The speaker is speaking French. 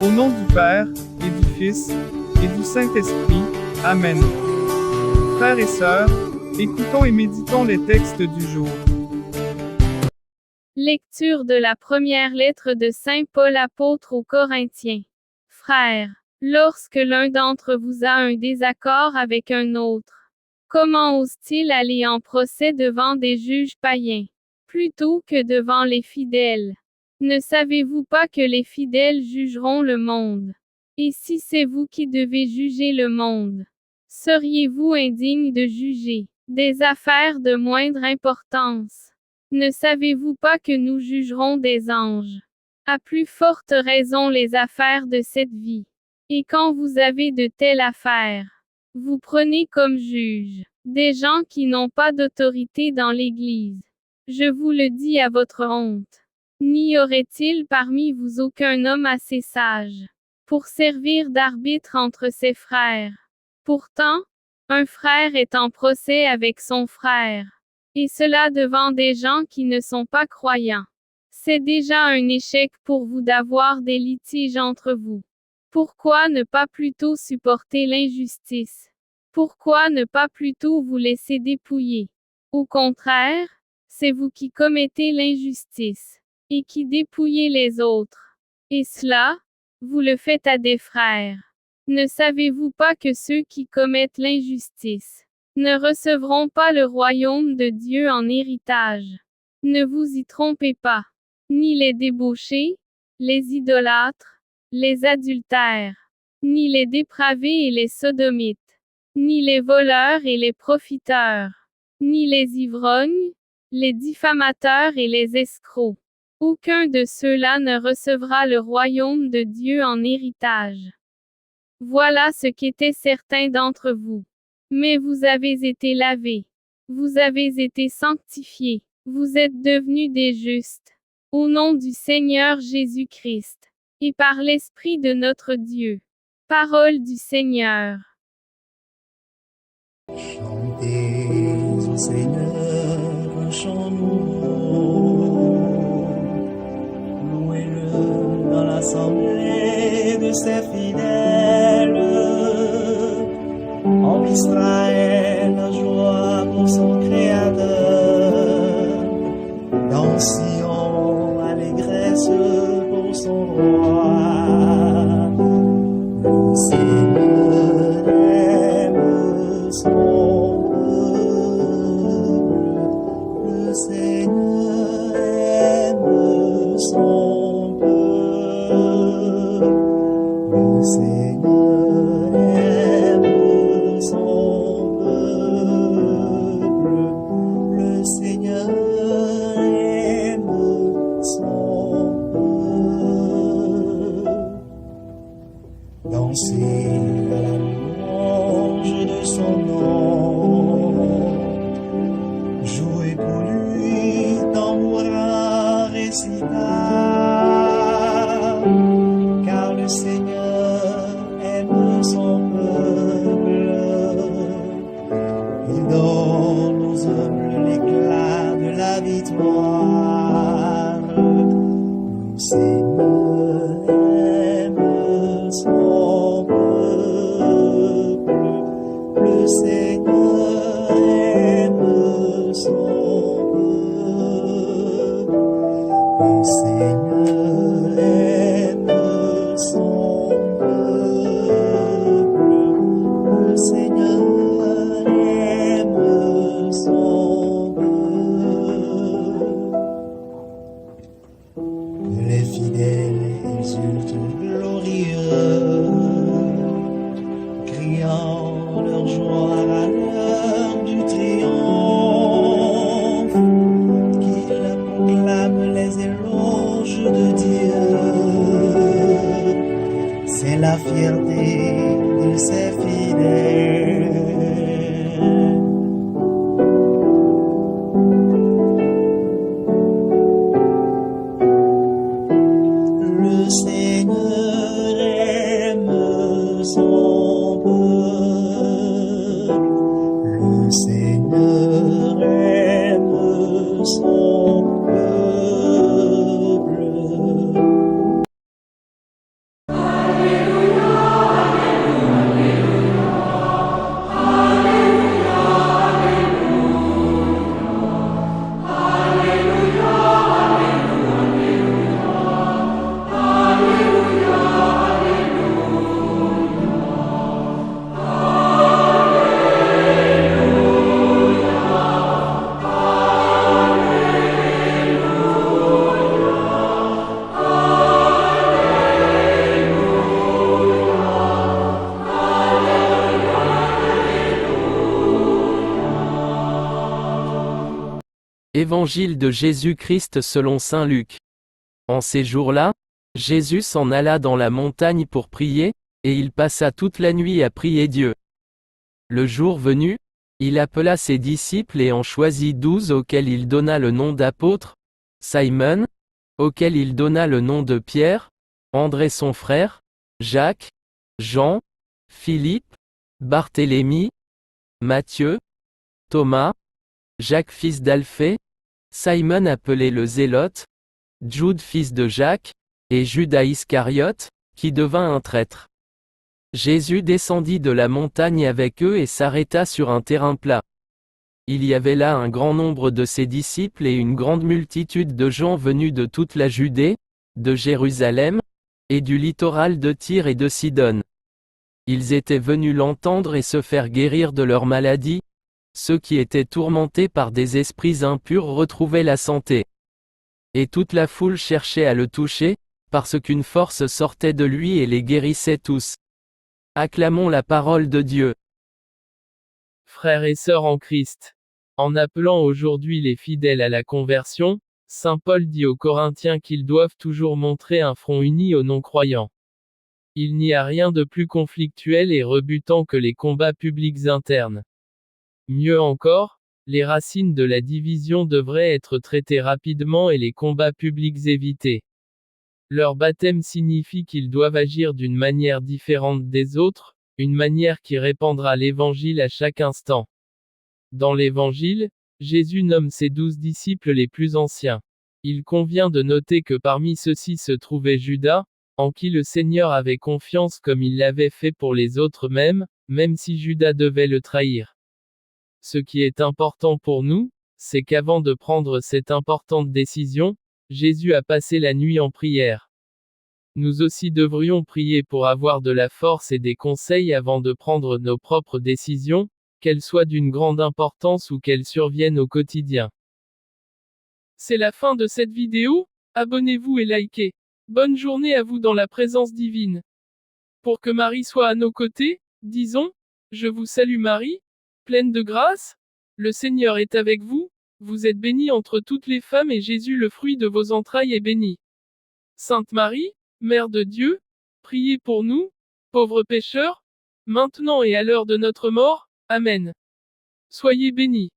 Au nom du Père, et du Fils, et du Saint-Esprit. Amen. Frères et sœurs, écoutons et méditons les textes du jour. Lecture de la première lettre de Saint Paul apôtre aux Corinthiens. Frères, lorsque l'un d'entre vous a un désaccord avec un autre, comment ose-t-il aller en procès devant des juges païens, plutôt que devant les fidèles? Ne savez-vous pas que les fidèles jugeront le monde? Et si c'est vous qui devez juger le monde, seriez-vous indigne de juger des affaires de moindre importance? Ne savez-vous pas que nous jugerons des anges? À plus forte raison les affaires de cette vie. Et quand vous avez de telles affaires, vous prenez comme juges des gens qui n'ont pas d'autorité dans l'Église. Je vous le dis à votre honte. N'y aurait-il parmi vous aucun homme assez sage pour servir d'arbitre entre ses frères? Pourtant, un frère est en procès avec son frère, et cela devant des gens qui ne sont pas croyants. C'est déjà un échec pour vous d'avoir des litiges entre vous. Pourquoi ne pas plutôt supporter l'injustice? Pourquoi ne pas plutôt vous laisser dépouiller? Au contraire, c'est vous qui commettez l'injustice et qui dépouillez les autres. Et cela, vous le faites à des frères. Ne savez-vous pas que ceux qui commettent l'injustice ne recevront pas le royaume de Dieu en héritage? Ne vous y trompez pas. Ni les débauchés, les idolâtres, les adultères, ni les dépravés et les sodomites, ni les voleurs et les profiteurs, ni les ivrognes, les diffamateurs et les escrocs. Aucun de ceux-là ne recevra le royaume de Dieu en héritage. Voilà ce qu'étaient certains d'entre vous. Mais vous avez été lavés. Vous avez été sanctifiés. Vous êtes devenus des justes. Au nom du Seigneur Jésus-Christ. Et par l'Esprit de notre Dieu. Parole du Seigneur. Chantez au Seigneur un chant nouveau. Louez-le dans l'assemblée de ses fidèles. En Israël, la joie pour son Créateur. Dans Sion, allégresse pour son roi. Le Seigneur aime son peuple. Le Seigneur aime son peuple. Le Seigneur aime son peuple. Le Seigneur aime son peuple. Dansez à la louange de son nom. Jouez pour lui, tambourin, récital. Car le Seigneur aime son peuple. Il donne aux hommes l'éclat de la victoire. Le Seigneur aime son peuple. Le Seigneur aime son peuple. Le Seigneur aime son peuple. Le Seigneur aime son peuple. Les fidèles exultent glorieux, criant leur joie à l'heure du triomphe, qu'ils proclament les éloges de Dieu. C'est la fierté de ses fidèles. Le Seigneur aime son peuple. Le Seigneur aime son peuple. Évangile de Jésus-Christ selon saint Luc. En ces jours-là, Jésus s'en alla dans la montagne pour prier, et il passa toute la nuit à prier Dieu. Le jour venu, il appela ses disciples et en choisit 12 auxquels il donna le nom d'apôtres: Simon, auquel il donna le nom de Pierre, André son frère, Jacques, Jean, Philippe, Barthélemy, Matthieu, Thomas, Jacques fils d'Alphée, Simon appelé le Zélote, Jude fils de Jacques, et Judas Iscariote, qui devint un traître. Jésus descendit de la montagne avec eux et s'arrêta sur un terrain plat. Il y avait là un grand nombre de ses disciples et une grande multitude de gens venus de toute la Judée, de Jérusalem, et du littoral de Tyr et de Sidon. Ils étaient venus l'entendre et se faire guérir de leurs maladies. Ceux qui étaient tourmentés par des esprits impurs retrouvaient la santé. Et toute la foule cherchait à le toucher, parce qu'une force sortait de lui et les guérissait tous. Acclamons la parole de Dieu. Frères et sœurs en Christ, en appelant aujourd'hui les fidèles à la conversion, saint Paul dit aux Corinthiens qu'ils doivent toujours montrer un front uni aux non-croyants. Il n'y a rien de plus conflictuel et rebutant que les combats publics internes. Mieux encore, les racines de la division devraient être traitées rapidement et les combats publics évités. Leur baptême signifie qu'ils doivent agir d'une manière différente des autres, une manière qui répandra l'Évangile à chaque instant. Dans l'Évangile, Jésus nomme ses 12 disciples les plus anciens. Il convient de noter que parmi ceux-ci se trouvait Judas, en qui le Seigneur avait confiance comme il l'avait fait pour les autres même si Judas devait le trahir. Ce qui est important pour nous, c'est qu'avant de prendre cette importante décision, Jésus a passé la nuit en prière. Nous aussi devrions prier pour avoir de la force et des conseils avant de prendre nos propres décisions, qu'elles soient d'une grande importance ou qu'elles surviennent au quotidien. C'est la fin de cette vidéo, abonnez-vous et likez. Bonne journée à vous dans la présence divine. Pour que Marie soit à nos côtés, disons, je vous salue Marie, pleine de grâce, le Seigneur est avec vous, vous êtes bénie entre toutes les femmes et Jésus le fruit de vos entrailles est béni. Sainte Marie, Mère de Dieu, priez pour nous, pauvres pécheurs, maintenant et à l'heure de notre mort, Amen. Soyez bénis.